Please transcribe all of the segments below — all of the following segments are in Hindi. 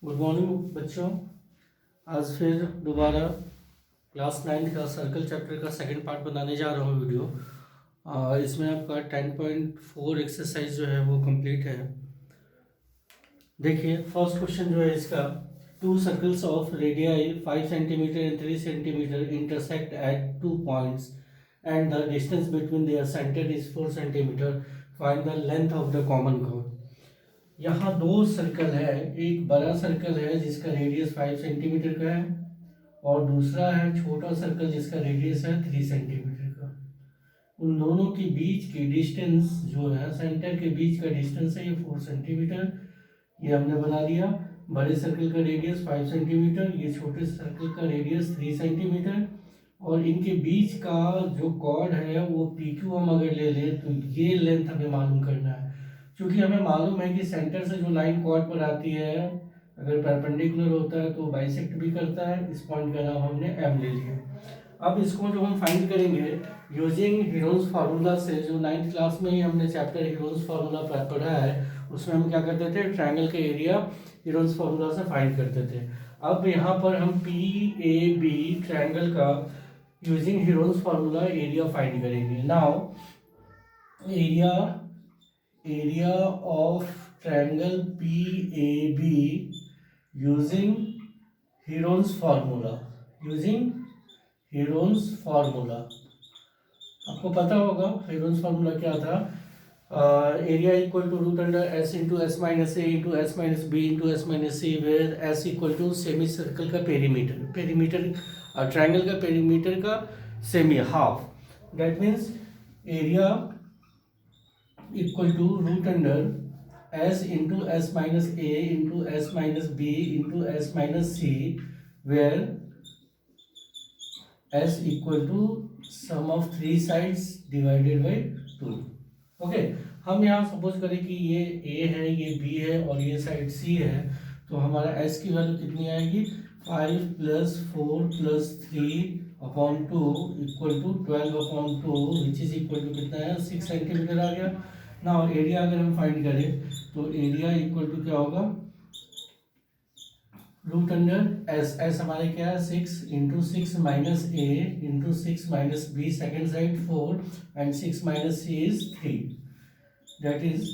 गुड मॉर्निंग बच्चों। आज फिर दोबारा क्लास 9 का सर्कल चैप्टर का सेकंड पार्ट बनाने जा रहा हूँ वीडियो। इसमें आपका 10.4 एक्सरसाइज जो है वो कंप्लीट है। देखिए फर्स्ट क्वेश्चन जो है इसका, to circles of radii 5 centimetre and 3 centimetre intersect at 2 points and the distance between their centre is 4 centimetre. Find the length of the common code. यहाँ दो सर्कल है, एक बड़ा सर्कल है जिसका रेडियस 5 सेंटीमीटर का है और दूसरा है छोटा सर्कल जिसका रेडियस है 3 सेंटीमीटर का। उन दोनों के बीच की डिस्टेंस जो है, सेंटर के बीच का डिस्टेंस है ये 4 सेंटीमीटर। ये हमने बना दिया। बड़े सर्कल का रेडियस 5 सेंटीमीटर, ये छोटे सर्कल का रेडियस 3 सेंटीमीटर और इनके बीच का जो कॉर्ड है वो PQ हम अगर ले लें तो ये लेंथ हमें मालूम करना है। क्योंकि हमें मालूम है कि सेंटर से जो लाइन कॉर्ड पर आती है अगर परपेंडिकुलर होता है तो बाइसेक्ट भी करता है। इस पॉइंट का नाम हमने M ले लिया। अब इसको जो हम फाइंड करेंगे यूजिंग हीरोन्स फार्मूला से, जो 9th क्लास में ही हमने चैप्टर हीरोन्स फार्मूला पढ़ा है, उसमें हम क्या करते थे, ट्रायंगल का एरिया हीरोन्स फार्मूला से फाइंड करते थे। अब यहाँ पर हम PAB ट्रायंगल का using Heron's formula area find करेंगे। Now area of triangle PAB using Heron's formula. आपको पता होगा हीरोन्स फार्मूला क्या था। Area equal to root under S into S minus A into S minus B into S minus C, where S equal to semi circle का पेरीमीटर ट्रायंगल का पेरीमीटर का semi half. That means area equal to root under S into S minus A into S minus B into S minus C, where S equal to sum of 3 sides divided by 2। Okay, हम यहाँ सपोज करें कि ये A है, ये B है और ये साइड C है, तो हमारा S की वैल्यू कितनी आएगी, 5 + 4 + 3 upon 2 equal to 12 upon 2 which is equal to कितना है, 6 सेंटीमीटर आ गया ना। और एरिया अगर हम फाइंड करें तो एरिया इक्वल टू क्या होगा, रूट अंडर एस हमारे क्या है 6 into 6 minus A into 6 minus B, second side 4 and 6 minus C is 3। That is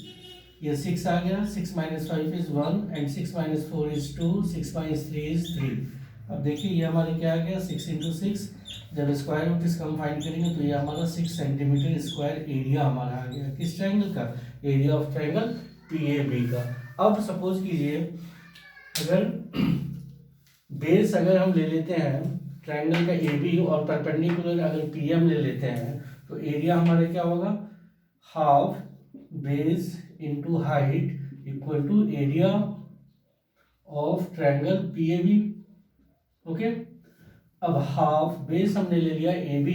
ये 6 आ गया, 6 minus 5 is 1 and 6 minus 4 is 2, 6 minus 3 is 3। अब देखिए ये हमारे क्या आ गया, 6 इंटू 6। जब स्क्वायर रूट इसका हम फाइंड करेंगे तो ये हमारा 6 सेंटीमीटर स्क्वायर एरिया हमारा आ गया। किस ट्रायंगल का, एरिया ऑफ ट्रायंगल PAB का। अब सपोज कीजिए अगर बेस अगर हम ले लेते हैं ट्रायंगल का AB और परपेंडिकुलर अगर PM ले लेते हैं तो एरिया हमारा क्या होगा, half base into height equal to area of triangle PAB। Okay, अब हाफ बेस हमने ले लिया AB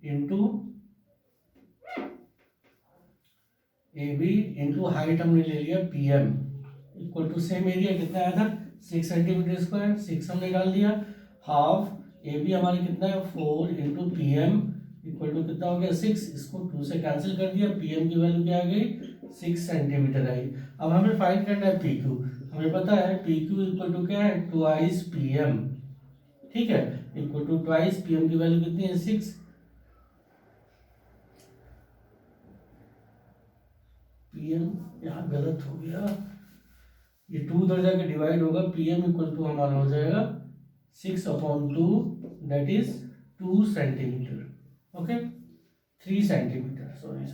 इंटू हाइट हमने ले लिया PM equal to same area कितना आया था, 6 सेंटीमीटर स्क्वायर। 6 हमने डाल दिया, हाफ AB हमारे कितना है 4 इंटू PM इक्वल टू कितना हो गया 6। इसको 2 से कैंसिल कर दिया, PM की वैल्यू क्या आ गई, 6 सेंटीमीटर आई। अब हमें फाइंड करना है PQ। हमें पता है PQ इक्वल टू क्या है, ट्वाइस PM। ठीक है, इक्वल टू ट्वाइस PM की वैल्यू कितनी है 6। PM यहाँ गलत हो गया, ये 2 उधर जाके डिवाइड होगा, PM इक्वल टू हमारा हो जाएगा 6 upon 2 that is 2 centimetre. Okay, 3 centimetre, sorry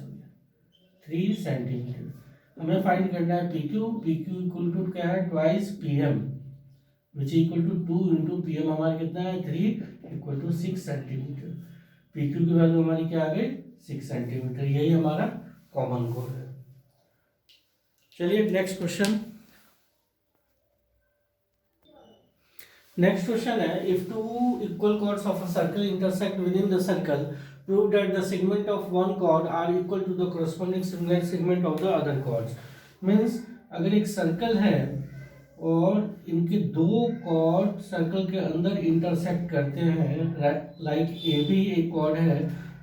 3 centimetre. हमें फाइंड करना है PQ इक्वल टू क्या है, twice PM which equal to 2 into PM हमारा कितना है 3 इक्वल टू 6 सेंटीमीटर। PQ की वैल्यू हमारी क्या आ गई, 6 सेंटीमीटर। यही हमारा कॉमन कोड है। चलिए नेक्स्ट क्वेश्चन है, if two equal chords of a circle intersect within the circle, prove that the segment of one chord are equal to the corresponding segment of the other chords। मीन्स अगर एक सर्कल है और इनके दो chord सर्कल के अंदर इंटरसेक्ट करते हैं, लाइक AB एक chord है,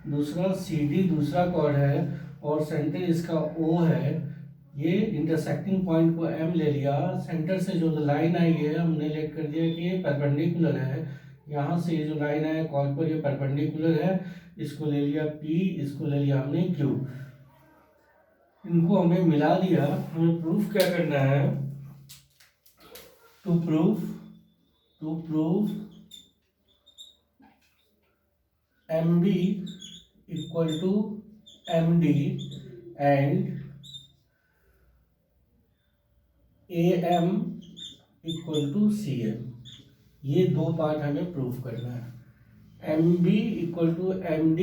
दूसरा CD दूसरा chord है और सेंटर इसका O है, ये इंटरसेक्टिंग पॉइंट को M ले लिया, सेंटर से जो लाइन आई है हमने लेट कर दिया कि ये परपेंडिकुलर है, यहाँ से ये जो लाइन है कॉल पर ये परपेंडिकुलर है, इसको ले लिया P, इसको ले लिया हमने Q, इनको हमने मिला दिया। हमें प्रूफ क्या करना है, to proof MB equal to MD and AM equal to CM, ये दो पार्ट हमें प्रूफ करना है। MB equal to MD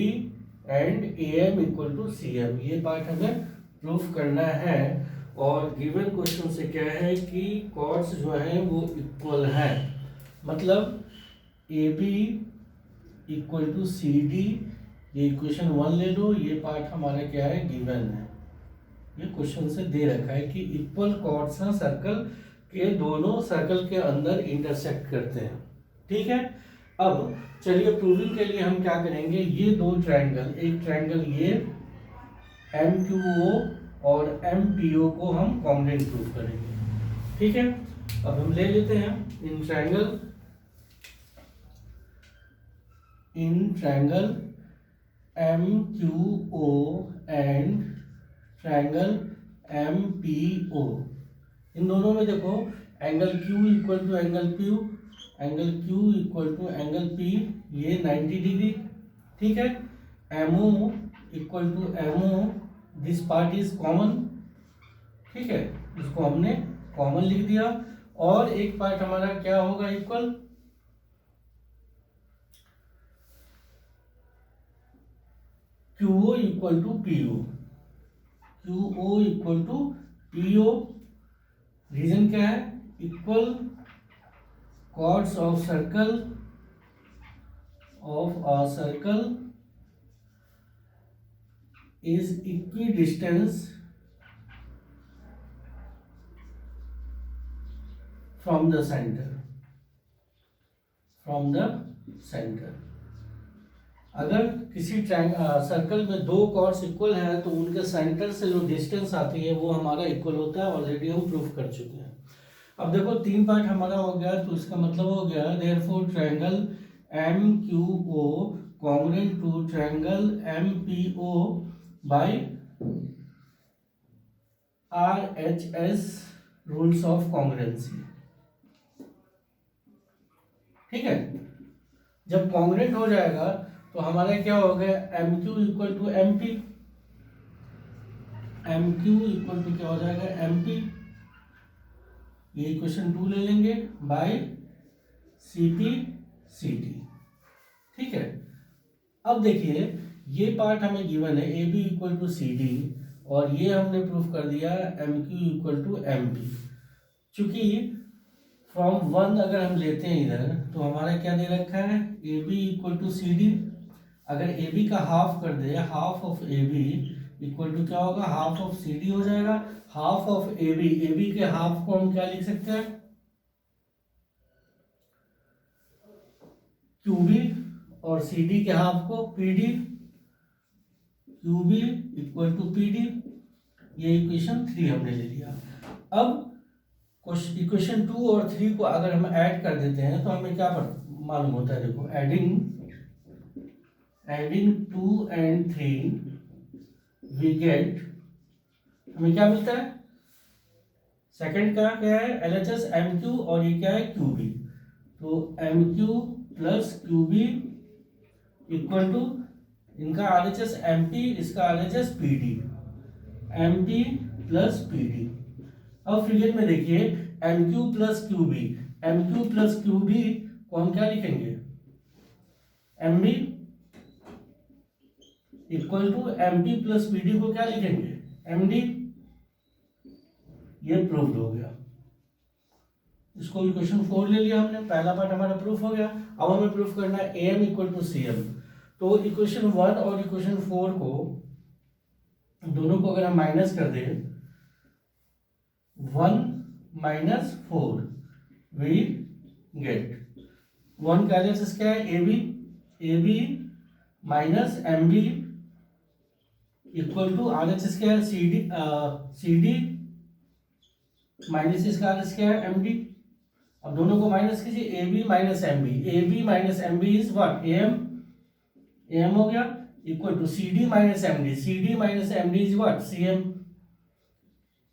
and AM equal to CM, ये पार्ट हमें प्रूफ करना है। और गिवन क्वेश्चन से क्या है कि कॉर्ड्स जो हैं वो इक्वल हैं, मतलब AB इक्वल टू CD, ये इक्वेशन 1 ले लो, ये पार्ट हमारा क्या है, गिवन है, ये क्वेश्चन से दे रखा है कि इक्वल कॉर्ड्स हैं सर्कल के, दोनों सर्कल के अंदर इंटरसेक्ट करते हैं। ठीक है, अब चलिए प्रूविंग के लिए हम क्या करेंगे, ये दो ट्रायंगल, एक ट्रायंगल ये MQO और MPO को हम कॉन्ग्रुएंट प्रूव करेंगे। ठीक है, अब हम ले लेते हैं in triangle MQO and triangle MPO, इन दोनों में देखो angle Q equal to angle Q, angle Q equal to angle P, ये 90 डिग्री। ठीक है, MO equal to MO, this part is common. ठीक है, इसको हमने कॉमन लिख दिया, और एक पार्ट हमारा क्या होगा, equal, QO equal to PO, QO equal to PO, reason क्या है, equal chords of a circle is equidistant from the center, अगर किसी सर्कल में दो कॉर्ड्स इक्वल हैं तो उनके सेंटर से जो डिस्टेंस आती है वो हमारा इक्वल होता है, ऑलरेडी हम प्रूफ कर चुके हैं। अब देखो तीन पार्ट हमारा हो गया, तो इसका मतलब हो गया therefore triangle MQO congruent to triangle MPO by RHS rules of congruency. ठीक है, जब कॉन्ग्रुएंट हो जाएगा तो हमारा क्या हो गया, MQ equal to MP, MQ equal to क्या हो जाएगा, MP, ये इक्वेशन 2 ले लेंगे, बाय CP CD। ठीक है, अब देखिए ये पार्ट हमें गिवन है AB इक्वल टू CD, और ये हमने प्रूफ कर दिया MQ इक्वल टू MP। चूंकि फ्रॉम 1 अगर हम लेते हैं इधर, तो हमारा क्या दे रखा है, AB इक्वल टू CD, अगर AB का हाफ कर दे, half of AB equal to क्या होगा, हाफ ऑफ CD हो जाएगा, हाफ ऑफ AB के हाफ को हम क्या लिख सकते हैं, QB, और CD के हाफ को PD, QB equal to PD, ये इक्वेशन 3 हमने ले लिया। अब इक्वेशन 2 और 3 को अगर हम ऐड कर देते हैं तो हमें क्या मालूम होता है, देखो एडिंग 2 and 3 वी गेट, हमें क्या मिलता है, सेकंड का क्या है LHS MQ, और ये क्या है QB, तो MQ plus QB equal to इनका RHS MP, इसका RHS PD, MP plus PD। अब फिगर में देखिए MQ प्लस QB को हम क्या लिखेंगे, MB equal to MP plus PD को क्या लिखेंगे, MD। ये प्रूफ हो गया, इसको इक्वेशन 4 ले लिया हमने, पहला पार्ट हमारा प्रूफ हो गया। अब हमें प्रूफ करना है AM इक्वल टू CM, तो इक्वेशन 1 और इक्वेशन 4 को दोनों को अगर हम माइनस कर दें, 1 माइनस 4 वी गेट 1 का एलएचएस क्या है, AB minus MB equal to RHS क्या है, CD माइनस इसका आर क्या है एम डी। अब दोनों को माइनस कीजिए, A B minus M B, A B minus M B is what A M हो गया, equal to C D minus M D, C D minus M D is what C M.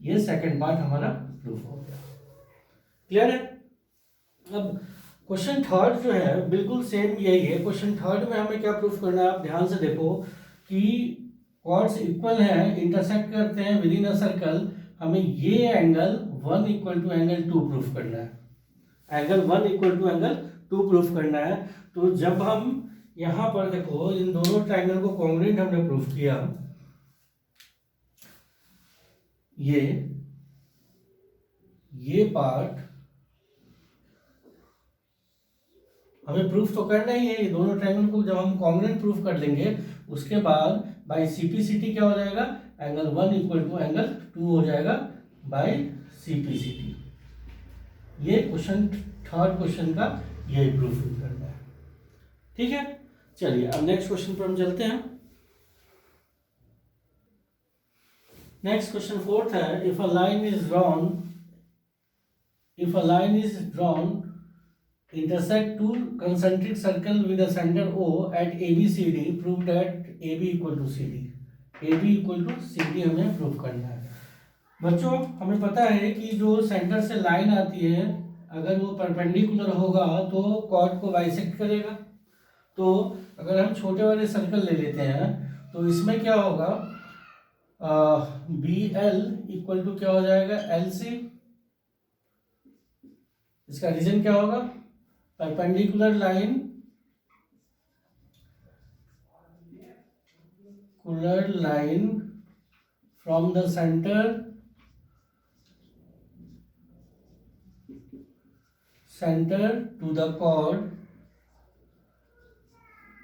ये सेकंड पार्ट हमारा प्रूफ हो गया। क्लियर है। अब क्वेश्चन थर्ड जो है बिल्कुल सेम यही है। क्वेश्चन थर्ड में हमें क्या प्रूफ करना है, आप ध्यान से देखो कि कॉर्ड्स इक्वल हैं, इंटरसेक्ट करते हैं विद इन अ सर्कल, हमें ये angle 1 equal to angle 2 proof करना है। Angle 1 equal to angle 2 proof करना है। तो जब हम यहां पर देखो इन दोनों ट्रायंगल को कॉन्ग्रुएंट हमने प्रूफ किया, ये पार्ट हमें प्रूफ तो करना ही है। ये दोनों ट्रायंगल को जब हम कॉन्ग्रुएंट प्रूफ कर लेंगे उसके बाद बाय सीपीसीटी क्या हो जाएगा, एंगल 1 इक्वल टू एंगल 2 हो जाएगा बाय सीपीसीटी। ये क्वेश्चन थर्ड क्वेश्चन का यही प्रूफ करना है। ठीक है, चलिए अब नेक्स्ट क्वेश्चन पर हम चलते हैं। नेक्स्ट क्वेश्चन फोर्थ है, if a line is drawn intersect two concentric circle with a center O at ABCD, prove that AB equal to CD, AB equal to CD हमें प्रूफ करना है। बच्चों हमें पता है कि जो सेंटर से लाइन आती है अगर वो परपेंडिकुलर होगा तो कॉर्ड को बाइसेक्ट करेगा। तो अगर हम छोटे वाले सर्कल ले लेते हैं तो इसमें क्या होगा, BL इक्वल टू क्या हो जाएगा LC, इसका रीजन क्या होगा, perpendicular line from the center to the chord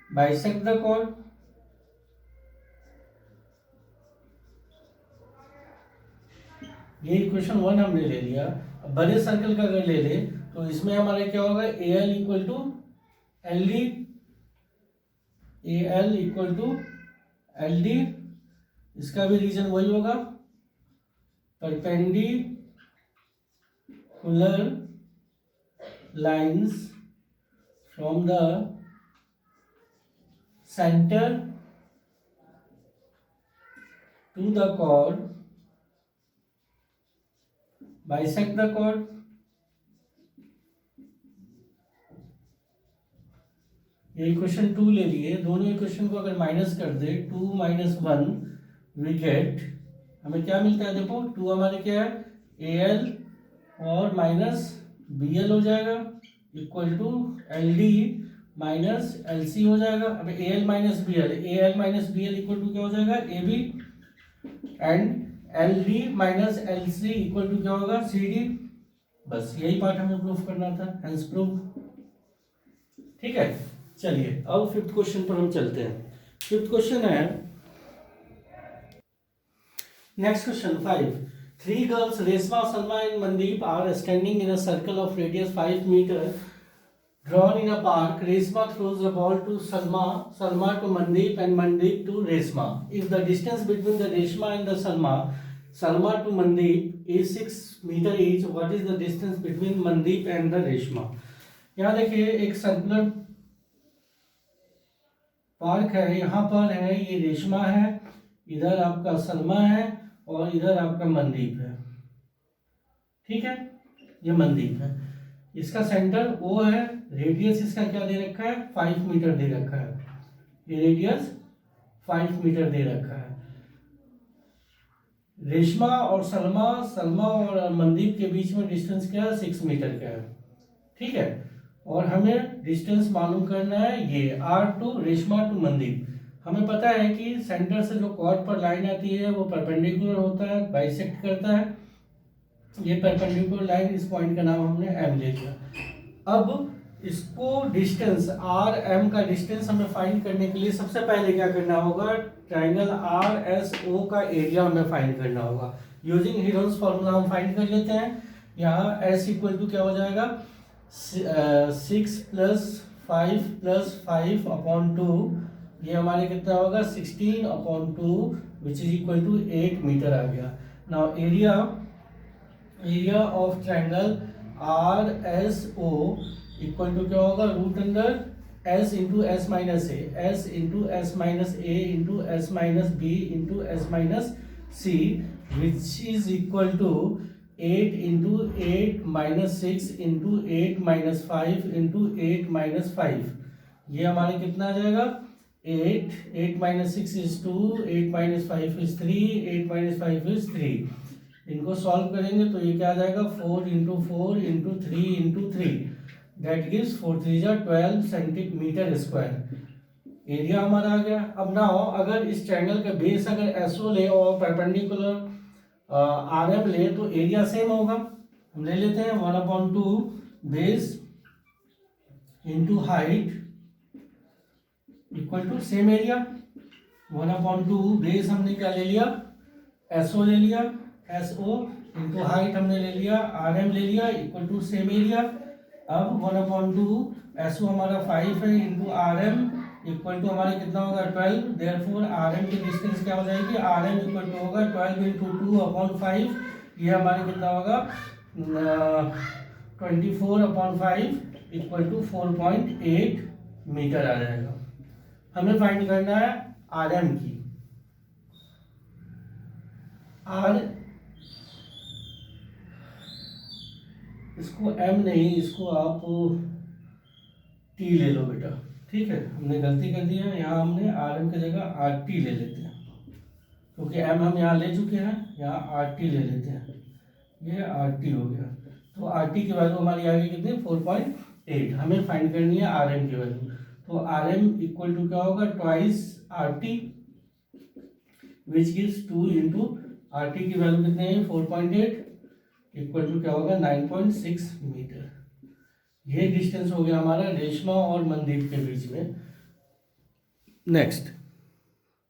bisect the chord। ये इक्वेशन 1 हमने ले लिया। अब बड़े सर्कल का अगर ले ले तो इसमें हमारा क्या होगा, A L equal to L D, A L equal to L D, इसका भी रीजन वही होगा, perpendicular lines from the centre to the chord bisect the chord। ये इक्वेशन 2 ले लिए, दोनों इक्वेशन को अगर माइनस कर दे 2 माइनस 1 वी गेट, हमें क्या मिलता है, देखो 2 हमारे क्या है ए एल और माइनस बी एल हो जाएगा equal to L D minus L C हो जाएगा। अब A L minus B L equal to क्या हो जाएगा A B, and L D minus L C equal to क्या होगा सी डी। बस यही पार्ट हमें प्रूफ करना था, हेंस प्रूफ। ठीक है, चलिए अब फिफ्थ क्वेश्चन पर हम चलते हैं। फिफ्थ क्वेश्चन है, next question 5, 3 girls Reshma, Salma and Mandeep are standing in a circle of radius 5 metre drawn in a park। Resma throws the ball to Salma, Salma to Mandeep and Mandeep to Resma। If the distance between the Resma and the Salma to Mandeep is 6 meter each, what is the distance between Mandeep and the Resma? यहाँ देखिए एक सर्कुलर पार्क है, यहाँ पर है ये रेशमा है, इधर आपका सलमा है और इधर आपका मनदीप है। ठीक है, ये मनदीप है, इसका सेंटर O है, रेडियस इसका क्या दे रखा है 5 मीटर दे रखा है, ये रेडियस 5 मीटर दे रखा है। रेशमा और सलमा और मनदीप के बीच में डिस्टेंस क्या है 6 मीटर का है। ठीक है, और हमें डिस्टेंस मालूम करना है ये R to Reshma to Mandeep. हमें पता है कि सेंटर से जो कॉर्ड पर लाइन आती है वो परपेंडिकुलर होता है, बाइसेक्ट करता है। ये परपेंडिकुलर लाइन, इस पॉइंट का नाम हमने M ले लिया। अब इसको डिस्टेंस R M का डिस्टेंस हमें फाइंड करने के लिए सबसे पहले क्या करना होगा, ट्राइंगल RSO का एरिया हमें फाइंड करना होगा। यूजिंग हीरोन्स फॉर्मूला हम फाइंड कर लेते हैं। यहाँ S इक्वल टू क्या हो जाएगा 6 प्लस 5 प्लस 5 अपॉन 2, ये हमारे कितना होगा 16 upon 2 which is equal to 8 metre आ गया। Now area area of triangle R S O equal to क्या होगा, root under S into S minus A, S into S minus A into S minus B into S minus C, which is equal to 8 into 8 minus 6 into 8 minus 5 into 8 minus 5। ये हमारे कितना आ जाएगा, 8 minus 6 is 2, 8 minus 5 is 3, 8 minus 5 is 3। इनको सॉल्व करेंगे तो ये क्या आ जाएगा, 4 into 4 into 3 into 3, that gives 4 3 जा 12 सेंटीमीटर स्क्वायर। एरिया हमारा आ गया। अब ना हो, अगर इस ट्रायंगल का बेस अगर एसओ ले और परपेंडिकुलर आर एम ले तो एरिया सेम होगा। हम ले लेते हैं 1/2 base into height equal to same area. 1/2 base हमने क्या ले लिया, एसओ ले लिया, एसओ इंटू हाइट हमने ले लिया, आर एम ले लिया, इक्वल टू सेम एरिया। अब 1/2 एसओ हमारा 5 है into R M equal to हमारा कितना होगा 12। देयरफॉर आर एम की डिस्टेंस क्या हो जाएगी, आर एम इक्वल टू होगा 12 इंटू 2/5। ये हमारा कितना होगा 24/5 इक्वल टू 4.8 मीटर आ जाएगा। हमें फाइंड करना है आर एम की। आर, इसको एम नहीं, इसको आप टी ले लो बेटा, ठीक है। हमने गलती कर दी है, यहाँ हमने आर एम की जगह आर टी ले लेते हैं, क्योंकि एम हम यहाँ ले चुके हैं, यहाँ आर टी ले लेते हैं। ये आर टी हो गया, तो आर टी की वैल्यू हमारी आ गई कितनी, 4.8। हमें फाइंड करनी है आर एम की वैल्यू। तो आर एम इक्वल टू क्या होगा, twice R T, which gives 2 into R T की वैल्यू कितनी है 4.8 इक्वल टू क्या होगा 9.6 मीटर। ये डिस्टेंस हो गया हमारा रेशमा और मनदीप के बीच में। नेक्स्ट,